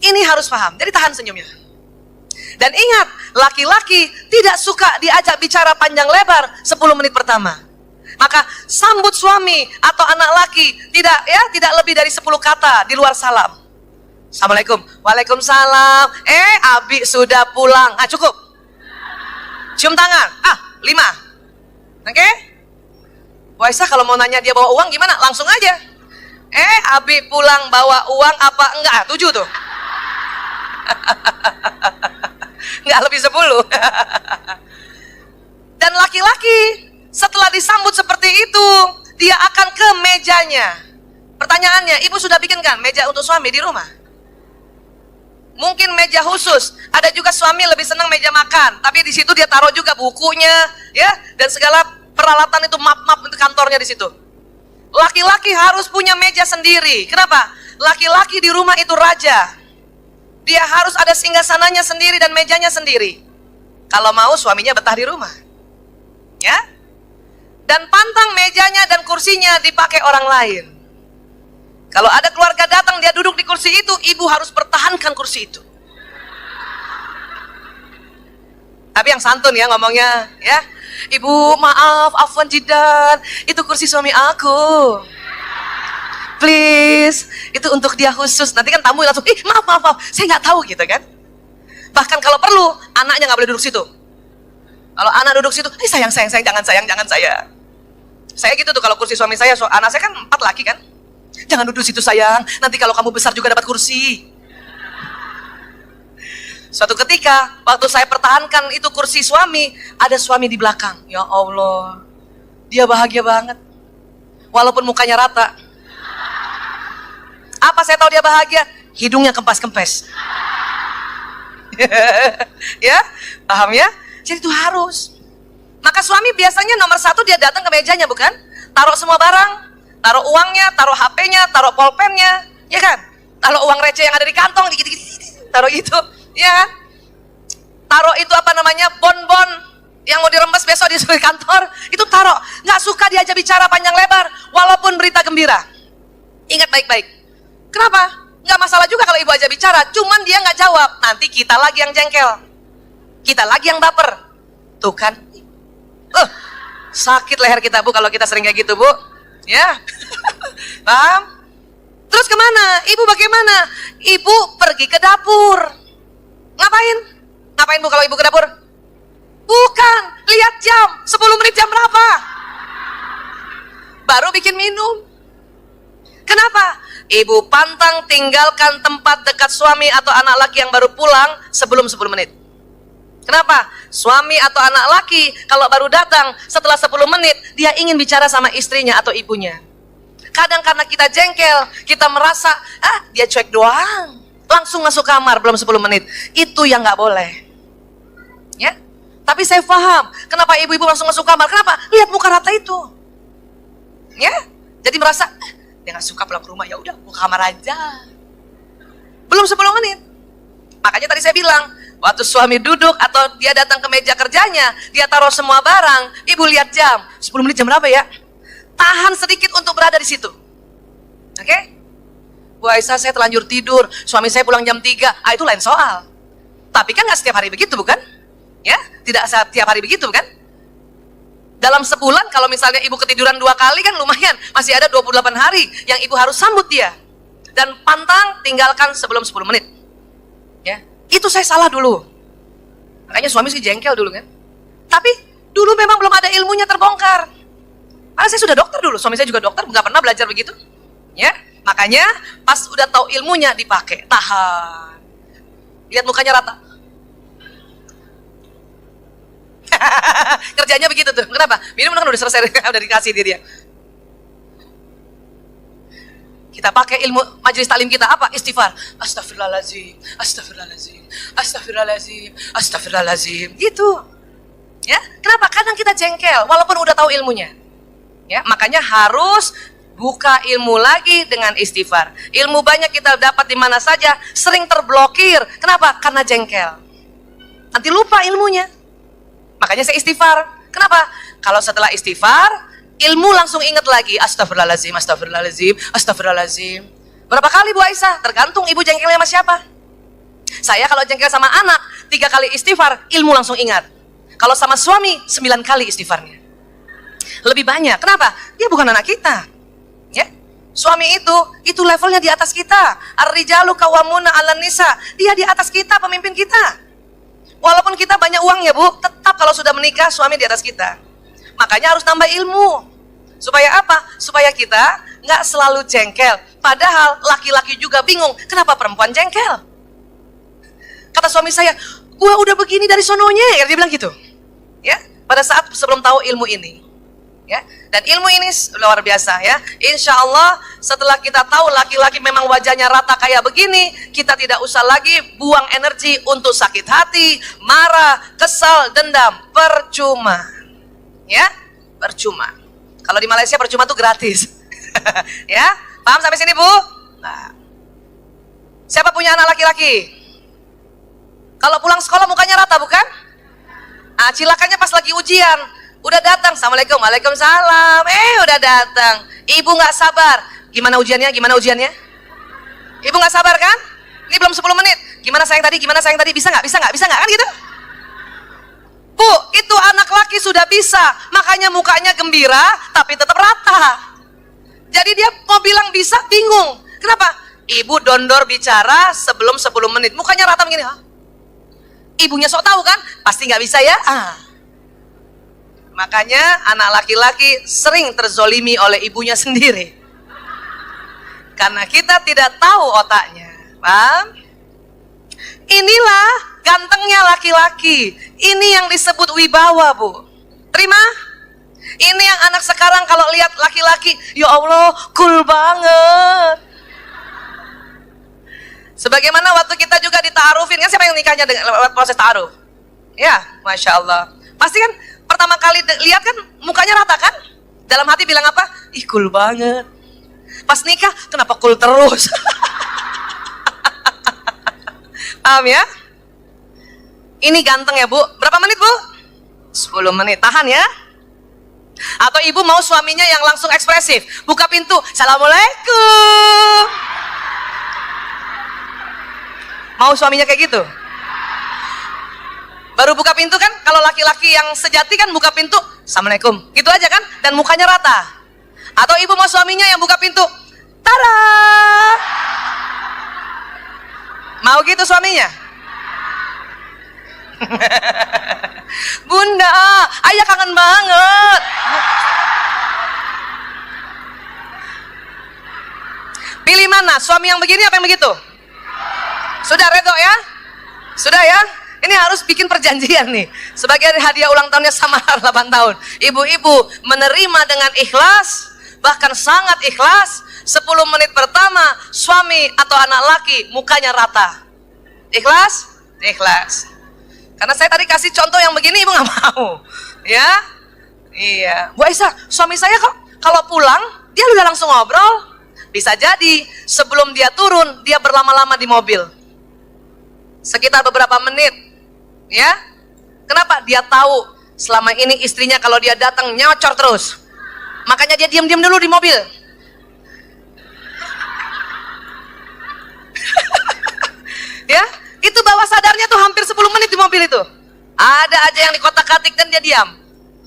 Ini harus paham. Jadi tahan senyumnya. Dan ingat, laki-laki tidak suka diajak bicara panjang lebar 10 menit pertama. Maka sambut suami atau anak laki tidak lebih dari 10 kata di luar salam. Assalamualaikum. Waalaikumsalam. Abi sudah pulang. Cukup. Cium tangan. 5. Oke? Bu Aisyah kalau mau nanya dia bawa uang gimana? Langsung aja. Abi pulang bawa uang apa enggak? 7 tuh. Enggak lebih 10. Dan laki-laki setelah disambut seperti itu, dia akan ke mejanya. Pertanyaannya, ibu sudah bikinkan meja untuk suami di rumah? Mungkin meja khusus. Ada juga suami lebih senang meja makan, tapi di situ dia taruh juga bukunya, ya, dan segala peralatan itu map-map untuk kantornya di situ. Laki-laki harus punya meja sendiri. Kenapa? Laki-laki di rumah itu raja. Dia harus ada singgasananya sendiri dan mejanya sendiri. Kalau mau suaminya betah di rumah. Ya? Dan pantang mejanya dan kursinya dipakai orang lain. Kalau ada keluarga datang dia duduk di kursi itu, ibu harus pertahankan kursi itu. Tapi yang santun ya ngomongnya, ya. Ibu maaf, afwan jidan, itu kursi suami aku. Please, itu untuk dia khusus. Nanti kan tamu langsung, maaf, saya nggak tahu gitu kan. Bahkan kalau perlu, anaknya nggak boleh duduk situ. Kalau anak duduk situ, sayang, jangan sayang. Saya gitu tuh kalau kursi suami saya, anak saya kan 4 laki kan. Jangan duduk situ sayang, nanti kalau kamu besar juga dapat kursi. Suatu ketika, waktu saya pertahankan itu kursi suami, ada suami di belakang. Ya Allah, dia bahagia banget. Walaupun mukanya rata. Apa saya tahu dia bahagia? Hidungnya kempes-kempes. Ya, paham ya? Jadi itu harus. Maka suami biasanya nomor 1 dia datang ke mejanya, bukan? Taruh semua barang, taruh uangnya, taruh HP-nya, taruh pulpennya, ya kan? Taruh uang receh yang ada di kantong, dikit-dikit, taruh itu, ya kan? Taruh itu apa namanya, bon-bon yang mau dirembes besok di kantor, itu taruh. Nggak suka diajak bicara panjang lebar, walaupun berita gembira. Ingat baik-baik. Kenapa? Nggak masalah juga kalau ibu aja bicara, cuman dia nggak jawab. Nanti kita lagi yang jengkel, kita lagi yang baper. Tuh kan, sakit leher kita bu kalau kita sering kayak gitu bu, ya. Paham? Terus kemana? Ibu bagaimana? Ibu pergi ke dapur. Ngapain? Ngapain bu kalau ibu ke dapur? Bukan, lihat jam, 10 menit jam berapa? Baru bikin minum. Kenapa? Ibu pantang tinggalkan tempat dekat suami atau anak laki yang baru pulang sebelum 10 menit. Kenapa? Suami atau anak laki kalau baru datang setelah 10 menit, dia ingin bicara sama istrinya atau ibunya. Kadang karena kita jengkel, kita merasa, dia cuek doang. Langsung masuk kamar belum 10 menit. Itu yang nggak boleh. Ya? Tapi saya paham, kenapa ibu-ibu langsung masuk kamar? Kenapa? Lihat muka rata itu. Ya? Jadi merasa, dia nggak suka pulang ke rumah, ya udah, mau kamar aja. Belum 10 menit. Makanya tadi saya bilang, waktu suami duduk atau dia datang ke meja kerjanya, dia taruh semua barang, ibu lihat jam, 10 menit jam berapa ya? Tahan sedikit untuk berada di situ. Oke? Bu Aisyah, saya terlanjur tidur, suami saya pulang jam 3, itu lain soal. Tapi kan nggak setiap hari begitu, bukan? Ya, tidak setiap hari begitu, kan? Dalam sebulan kalau misalnya ibu ketiduran 2 kali kan lumayan, masih ada 28 hari yang ibu harus sambut dia. Dan pantang tinggalkan sebelum 10 menit. Ya, itu saya salah dulu. Makanya suami sih jengkel dulu kan. Tapi dulu memang belum ada ilmunya terbongkar. Karena saya sudah dokter dulu, suami saya juga dokter, nggak pernah belajar begitu. Ya, makanya pas udah tahu ilmunya dipakai. Tahan. Lihat mukanya rata. Kerjanya begitu tuh. Kenapa? Minum kan udah selesai, udah dikasih dia. Kita pakai ilmu majelis taklim kita apa? Istighfar. Astagfirullahaladzim, astagfirullahaladzim, astagfirullahaladzim, astagfirullahaladzim. Gitu. Ya, kenapa? Kadang kita jengkel walaupun udah tahu ilmunya. Ya, makanya harus buka ilmu lagi dengan istighfar. Ilmu banyak kita dapat di mana saja, sering terblokir. Kenapa? Karena jengkel. Nanti lupa ilmunya. Makanya saya istighfar. Kenapa? Kalau setelah istighfar, ilmu langsung ingat lagi. Astagfirullahaladzim, astagfirullahaladzim, astagfirullahaladzim. Berapa kali Bu Aisyah? Tergantung ibu jengkelnya sama siapa. Saya kalau jengkel sama anak 3 kali istighfar, ilmu langsung ingat. Kalau sama suami 9 kali istighfarnya. Lebih banyak. Kenapa? Dia bukan anak kita. Ya. Suami itu levelnya di atas kita. Ar-rijalu qawwamuna 'alan nisa. Dia di atas kita, pemimpin kita. Walaupun kita banyak uang ya Bu, tetap kalau sudah menikah suami di atas kita. Makanya harus nambah ilmu. Supaya apa? Supaya kita nggak selalu jengkel. Padahal laki-laki juga bingung, kenapa perempuan jengkel? Kata suami saya, gua udah begini dari sononya, dia bilang gitu. Ya, pada saat sebelum tahu ilmu ini. Ya, dan ilmu ini luar biasa ya. Insya Allah setelah kita tahu laki-laki memang wajahnya rata kayak begini, kita tidak usah lagi buang energi untuk sakit hati, marah, kesal, dendam, percuma. Ya, percuma. Kalau di Malaysia percuma tuh gratis. Ya, paham sampai sini Bu? Nah, siapa punya anak laki-laki? Kalau pulang sekolah mukanya rata bukan? Ah, cilakannya pas lagi ujian, udah datang, assalamualaikum, waalaikumsalam, udah datang. Ibu nggak sabar. Gimana ujiannya? Gimana ujiannya? Ibu nggak sabar kan? Ini belum 10 menit. Gimana sayang tadi? Gimana sayang tadi? Bisa nggak? Bisa nggak? Bisa nggak kan gitu? Bu, itu anak laki sudah bisa, makanya mukanya gembira, tapi tetap rata. Jadi dia mau bilang bisa, bingung. Kenapa? Ibu dondor bicara sebelum 10 menit, mukanya rata begini. Hah? Ibunya sok tahu kan? Pasti nggak bisa ya? Makanya anak laki-laki sering terzolimi oleh ibunya sendiri. Karena kita tidak tahu otaknya. Paham? Inilah gantengnya laki-laki. Ini yang disebut wibawa, Bu. Terima? Ini yang anak sekarang kalau lihat laki-laki, ya Allah, cool banget. Sebagaimana waktu kita juga dita'arufin, kan siapa yang nikahnya dengan proses ta'aruf? Ya, Masya Allah. Pasti kan pertama kali lihat kan mukanya rata kan? Dalam hati bilang apa? Ih, cool banget. Pas nikah, kenapa cool terus? Paham ya? Ini ganteng ya Bu. Berapa menit Bu? 10 menit. Tahan ya. Atau ibu mau suaminya yang langsung ekspresif, buka pintu, assalamualaikum. Mau suaminya kayak gitu? Baru buka pintu kan, kalau laki-laki yang sejati kan buka pintu, assalamualaikum, gitu aja kan, dan mukanya rata. Atau ibu mau suaminya yang buka pintu, tada. Mau gitu suaminya? Bunda, ayah kangen banget. Pilih mana? Suami yang begini apa yang begitu? Sudah redo ya? Sudah ya? Ini harus bikin perjanjian nih. Sebagai hadiah ulang tahunnya sama 8 tahun. Ibu-ibu menerima dengan ikhlas, bahkan sangat ikhlas. 10 menit pertama suami atau anak laki mukanya rata. Ikhlas? Ikhlas. Karena saya tadi kasih contoh yang begini ibu nggak mau, ya? Iya. Bu Aisyah, suami saya kok kalau pulang dia udah langsung ngobrol. Bisa jadi sebelum dia turun dia berlama-lama di mobil, sekitar beberapa menit, ya? Kenapa? Dia tahu selama ini istrinya kalau dia datang nyocor terus, makanya dia diam-diam dulu di mobil. Ya? Itu bawah sadarnya tuh hampir 10 menit di mobil itu. Ada aja yang di kotak-katik dan dia diam.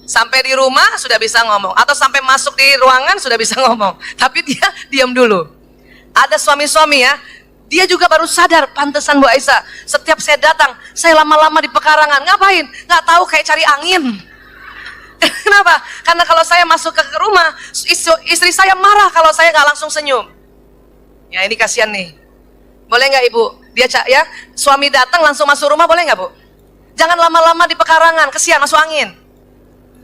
Sampai di rumah sudah bisa ngomong, atau sampai masuk di ruangan sudah bisa ngomong. Tapi dia diam dulu. Ada suami-suami ya, dia juga baru sadar, pantesan Bu Aisyah, setiap saya datang, saya lama-lama di pekarangan. Ngapain? Nggak tahu, kayak cari angin. Kenapa? Karena kalau saya masuk ke rumah, istri saya marah kalau saya nggak langsung senyum. Ya ini kasihan nih. Boleh nggak Ibu? Dia ya, suami datang langsung masuk rumah, boleh nggak Bu? Jangan lama-lama di pekarangan, kesian masuk angin,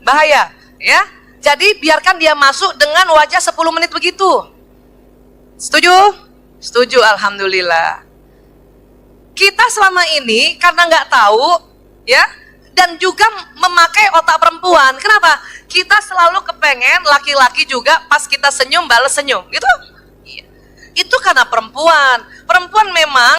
bahaya ya. Jadi biarkan dia masuk dengan wajah 10 menit begitu. Setuju? Setuju, alhamdulillah. Kita selama ini karena nggak tahu ya, dan juga memakai otak perempuan. Kenapa? Kita selalu kepengen laki-laki juga pas kita senyum balas senyum gitu. Itu karena perempuan memang